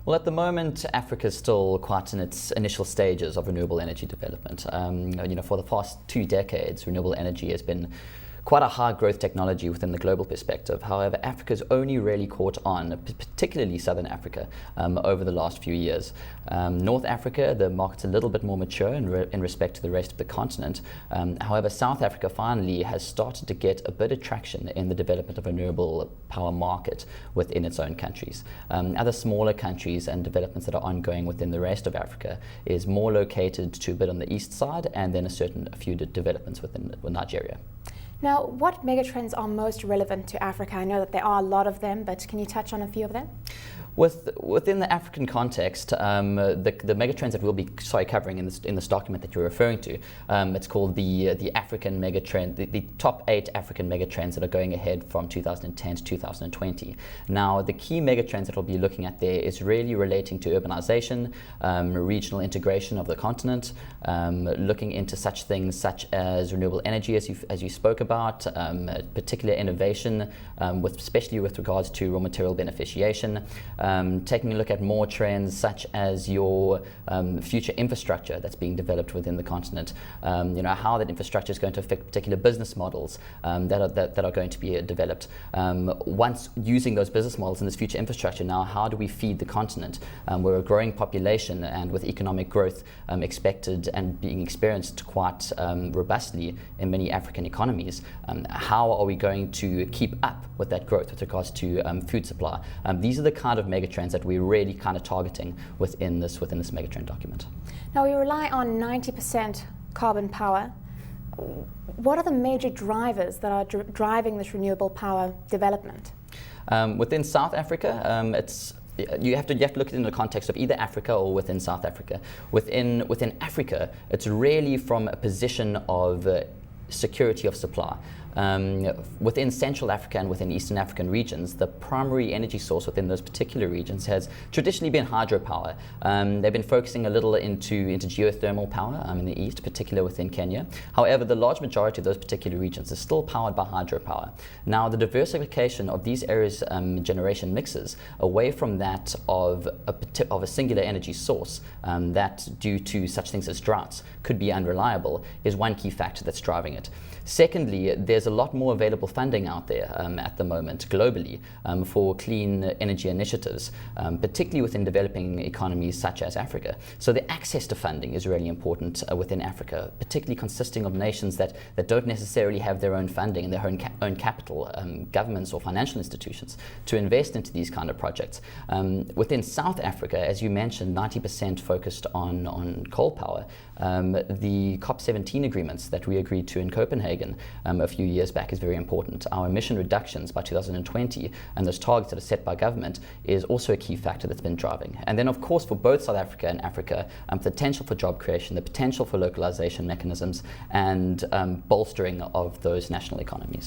Well, at the moment, Africa is still quite in its initial stages of renewable energy development. For the past 2 decades, renewable energy has been quite a high growth technology within the global perspective. However, Africa's only really caught on, particularly Southern Africa, over the last few years. North Africa, the market's a little bit more mature in respect to the rest of the continent. However, South Africa finally has started to get a bit of traction in the development of a renewable power market within its own countries. Other smaller countries and developments that are ongoing within the rest of Africa is more located to a bit on the east side, and then a few developments within Nigeria. Now, what megatrends are most relevant to Africa? I know that there are a lot of them, but can you touch on a few of them? Within the African context, the megatrends that we'll be covering in this document that you're referring to, it's called the African megatrend, the top 8 African megatrends that are going ahead from 2010 to 2020. Now, the key megatrends that we'll be looking at there is really relating to urbanization, regional integration of the continent, looking into such things such as renewable energy, as you spoke about, particular innovation, especially with regards to raw material beneficiation. Taking a look at more trends such as your future infrastructure that's being developed within the continent, how that infrastructure is going to affect particular business models that are going to be developed. Once using those business models in this future infrastructure, now how do we feed the continent? We're a growing population, and with economic growth expected and being experienced quite robustly in many African economies, how are we going to keep up with that growth with regards to food supply? These are the kind of megatrends that we're really kind of targeting within this megatrend document. Now, we rely on 90% carbon power. What are the major drivers that are driving this renewable power development? Within South Africa, you have to look at it in the context of either Africa or within South Africa. Within Africa, it's really from a position of security of supply. Within Central Africa and within Eastern African regions, the primary energy source within those particular regions has traditionally been hydropower. They've been focusing a little into geothermal power in the east, particularly within Kenya. However, the large majority of those particular regions is still powered by hydropower. Now, the diversification of these areas' generation mixes away from that of a singular energy source that, due to such things as droughts, could be unreliable, is one key factor that's driving it. Secondly, there's a lot more available funding out there at the moment globally for clean energy initiatives, particularly within developing economies such as Africa. So the access to funding is really important within Africa, particularly consisting of nations that don't necessarily have their own funding and their own capital, governments or financial institutions, to invest into these kind of projects. Within South Africa, as you mentioned, 90% focused on coal power. The COP17 agreements that we agreed to in Copenhagen a few years back is very important. Our emission reductions by 2020 and those targets that are set by government is also a key factor that's been driving. And then, of course, for both South Africa and Africa, the potential for job creation, the potential for localization mechanisms, and bolstering of those national economies.